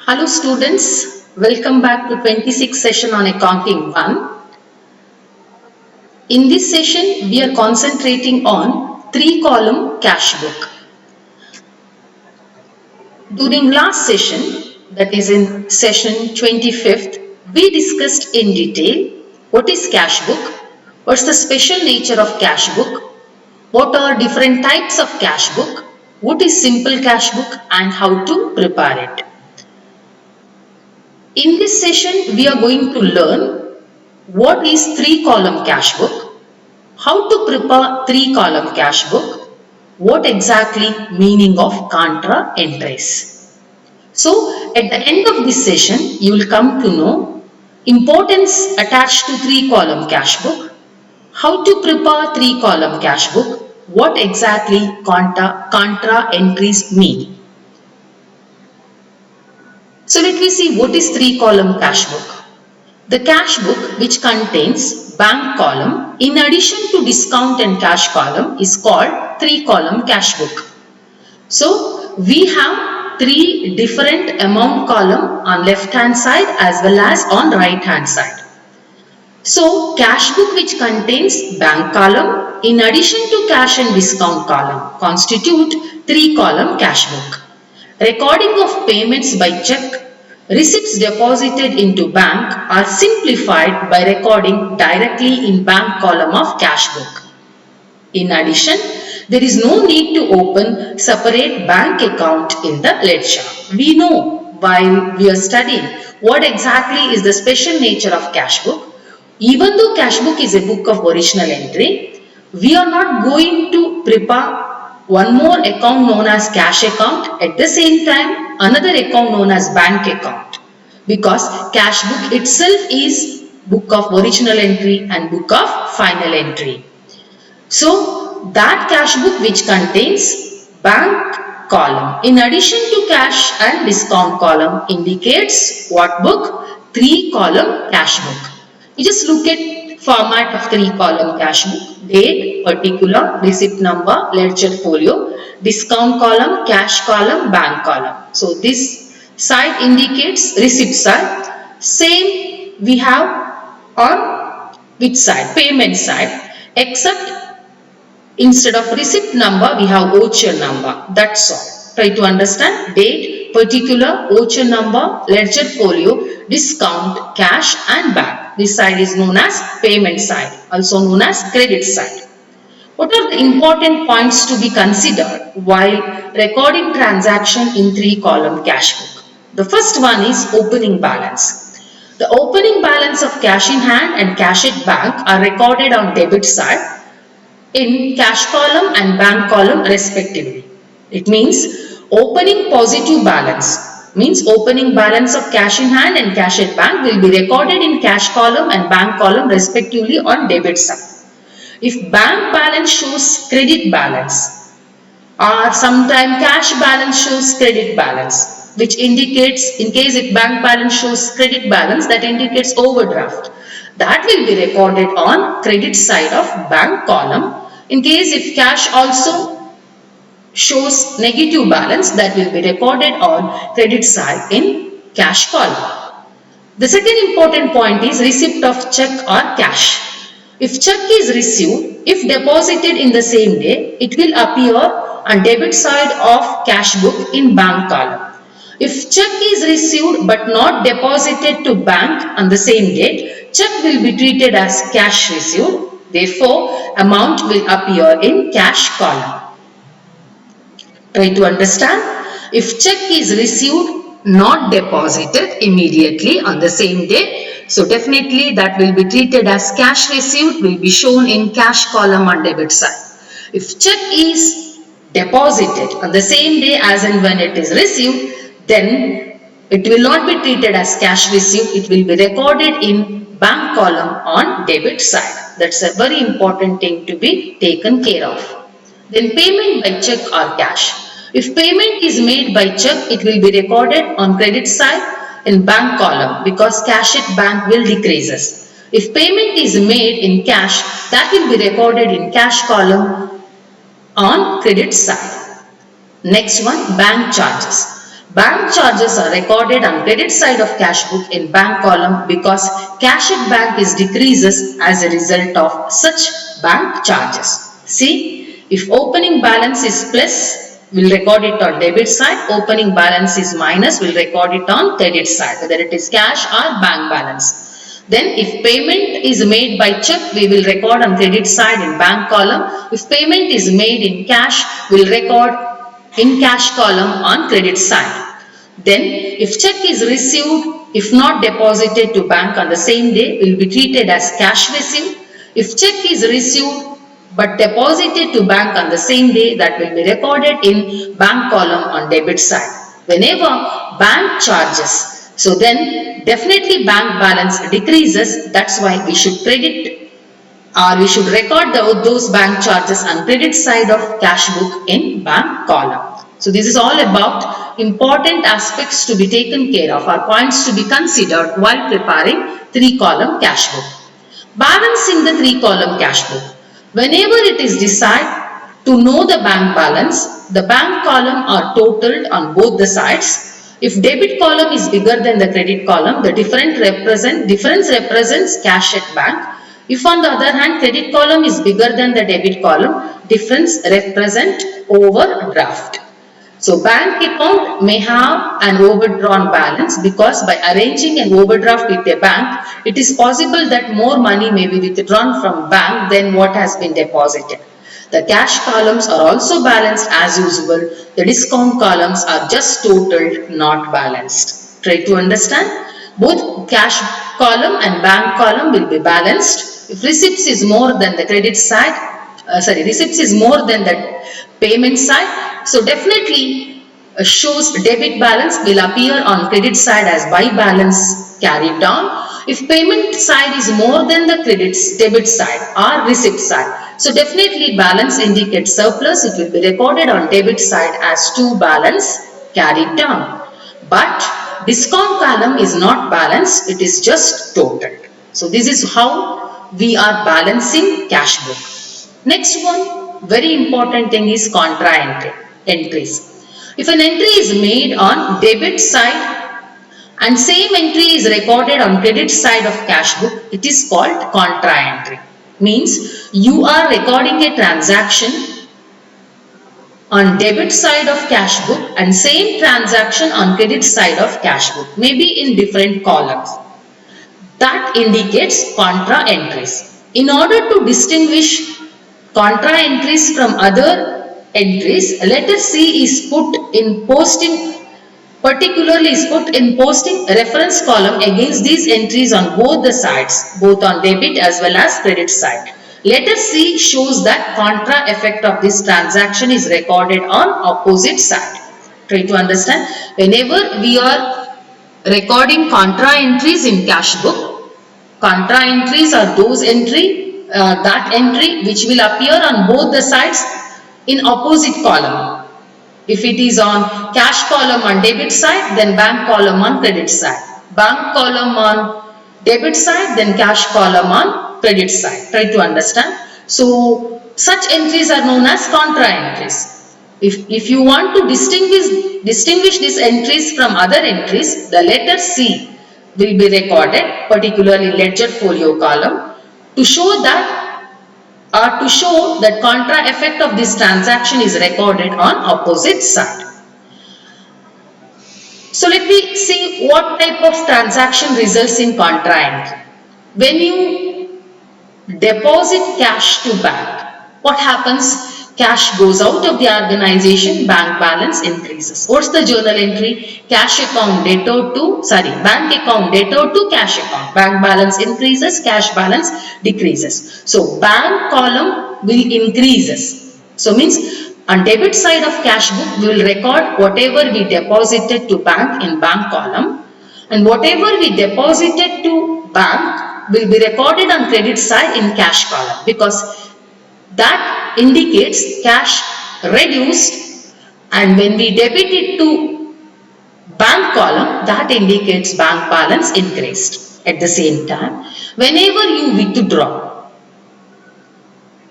Hello students, welcome back to 26th session on Accounting 1. In this session, we are concentrating on 3-column cash book. During last session, that is in session 25th, we discussed in detail what is cash book, what's the special nature of cash book, what are different types of cash book, what is simple cash book and how to prepare it. In this session, we are going to learn what is 3-column cash book, how to prepare 3-column cash book, what exactly meaning of contra entries. So, at the end of this session, you will come to know importance attached to 3-column cash book, how to prepare 3-column cash book, what exactly contra entries mean. So let me see what is 3-column cash book. The cash book which contains bank column in addition to discount and cash column is called 3-column cash book. So we have 3 different amount column on left hand side as well as on right hand side. So cash book which contains bank column in addition to cash and discount column constitute 3-column cash book. Recording of payments by check, receipts deposited into bank are simplified by recording directly in bank column of cash book. In addition, there is no need to open separate bank account in the ledger. We know while we are studying what exactly is the special nature of cash book. Even though cash book is a book of original entry, we are not going to prepare one more account known as cash account, at the same time another account known as bank account, because cash book itself is book of original entry and book of final entry. So that cash book which contains bank column in addition to cash and discount column indicates what book? 3-column cash book. You just look at format of 3-column cash book: date, particular, receipt number, ledger folio, discount column, cash column, bank column. So this side indicates receipt side. Same we have on which side? Payment side, except instead of receipt number we have voucher number. That's all. Try to understand: date, particular, voucher number, ledger folio, discount, cash and bank. This side is known as payment side, also known as credit side. What are the important points to be considered while recording transaction in 3-column cash book? The first one is opening balance. The opening balance of cash in hand and cash at bank are recorded on debit side in cash column and bank column respectively. It means opening positive balance means opening balance of cash in hand and cash at bank will be recorded in cash column and bank column respectively on debit side. If bank balance shows credit balance or sometime cash balance shows credit balance, which indicates, in case if bank balance shows credit balance, that indicates overdraft. That will be recorded on credit side of bank column. In case if cash also shows negative balance, that will be recorded on credit side in cash column. The second important point is receipt of check or cash. If check is received, if deposited in the same day, it will appear on debit side of cash book in bank column. If check is received but not deposited to bank on the same date, check will be treated as cash received. Therefore, amount will appear in cash column. Try to understand. If check is received, not deposited immediately on the same day, so definitely that will be treated as cash received, will be shown in cash column on debit side. If check is deposited on the same day as and when it is received, then it will not be treated as cash received, it will be recorded in bank column on debit side. That's a very important thing to be taken care of. Then payment by check or cash. If payment is made by check, it will be recorded on credit side in bank column because cash at bank will decreases. If payment is made in cash, that will be recorded in cash column on credit side. Next one, bank charges. Bank charges are recorded on credit side of cash book in bank column because cash at bank is decreases as a result of such bank charges. See, if opening balance is plus, we'll record it on debit side. Opening balance is minus, we'll record it on credit side, whether it is cash or bank balance. Then if payment is made by check, we will record on credit side in bank column. If payment is made in cash, we'll record in cash column on credit side. Then if check is received, if not deposited to bank on the same day, will be treated as cash received. If check is received but deposited to bank on the same day, that will be recorded in bank column on debit side. Whenever bank charges, so then definitely bank balance decreases. That's why we should credit or we should record those bank charges on credit side of cash book in bank column. So this is all about important aspects to be taken care of or points to be considered while preparing 3-column cash book. Balancing the 3-column cash book. Whenever it is decided to know the bank balance, the bank column are totaled on both the sides. If debit column is bigger than the credit column, the difference represents cash at bank. If on the other hand, credit column is bigger than the debit column, difference represent overdraft. So bank account may have an overdrawn balance because by arranging an overdraft with a bank, it is possible that more money may be withdrawn from bank than what has been deposited. The cash columns are also balanced as usual. The discount columns are just totaled, not balanced. Try to understand. Both cash column and bank column will be balanced. If receipts is more than the credit side, receipts is more than the payment side, so definitely shows debit balance will appear on credit side as by balance carried down. If payment side is more than the debit side or receipt side, so definitely balance indicates surplus. It will be recorded on debit side as to balance carried down. But discount column is not balanced, it is just totaled. So this is how we are balancing cash book. Next one, very important thing is contra entries. If an entry is made on debit side and same entry is recorded on credit side of cash book, it is called contra entry. Means you are recording a transaction on debit side of cash book and same transaction on credit side of cash book, maybe in different columns. That indicates contra entries. In order to distinguish contra entries from other entries, letter C is put in posting, particularly is put in posting reference column against these entries on both the sides, both on debit as well as credit side. Letter C shows that contra effect of this transaction is recorded on opposite side. Try to understand. Whenever we are recording contra entries in cash book, contra entries are those that entry which will appear on both the sides in opposite column. If it is on cash column on debit side, then bank column on credit side. Bank column on debit side, then cash column on credit side. Try to understand. So such entries are known as contra entries. If you want to distinguish these entries from other entries, the letter C will be recorded, particularly ledger folio column, to show that contra effect of this transaction is recorded on opposite side. So let me see what type of transaction results in contra entry. When you deposit cash to bank, what happens? Cash goes out of the organization, bank balance increases. What's the journal entry? Bank account debtor to cash account. Bank balance increases, cash balance decreases. So bank column will increases. So means on debit side of cash book, we will record whatever we deposited to bank in bank column, and whatever we deposited to bank will be recorded on credit side in cash column, because that indicates cash reduced, and when we debit it to bank column, that indicates bank balance increased. At the same time, whenever you withdraw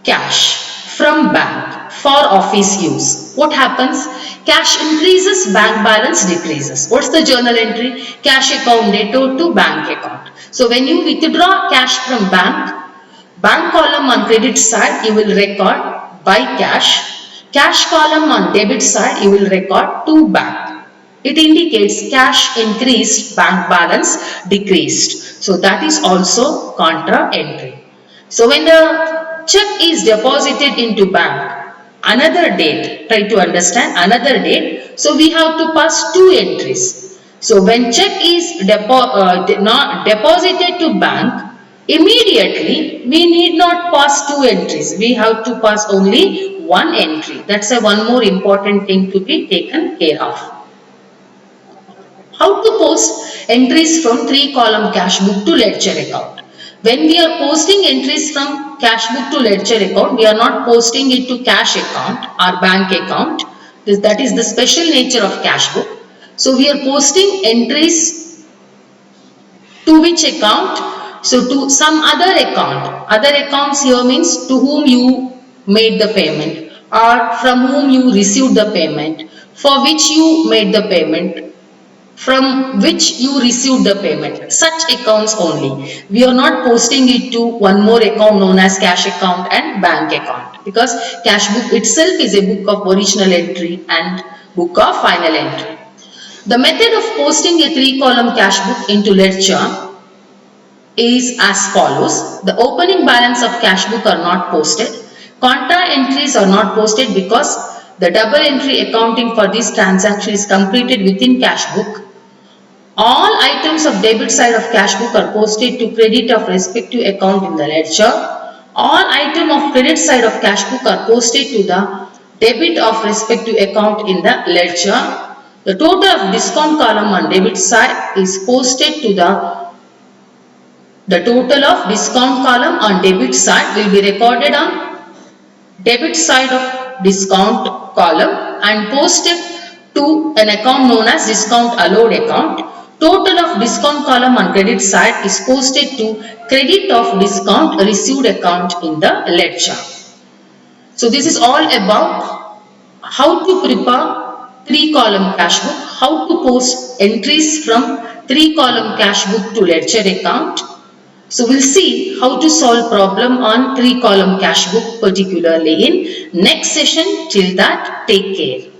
cash from bank for office use, what happens? Cash increases, bank balance decreases. What's the journal entry? Cash account debtor to bank account. So when you withdraw cash from bank column on credit side you will record by cash. Cash column on debit side you will record to bank. It indicates cash increased, bank balance decreased. So that is also contra entry. So when the check is deposited into bank, another date, try to understand another date. So we have to pass two entries. So when check is not deposited to bank, immediately we need not pass two entries. We have to pass only one entry. That's a one more important thing to be taken care of. How to post entries from 3-column cash book to ledger account? When we are posting entries from cash book to ledger account, we are not posting it to cash account or bank account. That is the special nature of cash book. So we are posting entries to which account? So to some other account. Other accounts here means to whom you made the payment or from whom you received the payment, for which you made the payment, from which you received the payment. Such accounts only. We are not posting it to one more account known as cash account and bank account, because cash book itself is a book of original entry and book of final entry. The method of posting a 3-column cash book into ledger is as follows. The opening balance of cash book are not posted. Contra entries are not posted because the double entry accounting for this transaction is completed within cash book. All items of debit side of cash book are posted to credit of respective account in the ledger. All items of credit side of cash book are posted to the debit of respective account in the ledger. The total of discount column on debit side is posted to the total of discount column on debit side will be recorded on debit side of discount column and posted to an account known as discount allowed account. Total of discount column on credit side is posted to credit of discount received account in the ledger. So this is all about how to prepare 3-column cash book, how to post entries from 3-column cash book to ledger account. So we'll see how to solve problem on 3-column cash book particularly in next session. Till that, take care.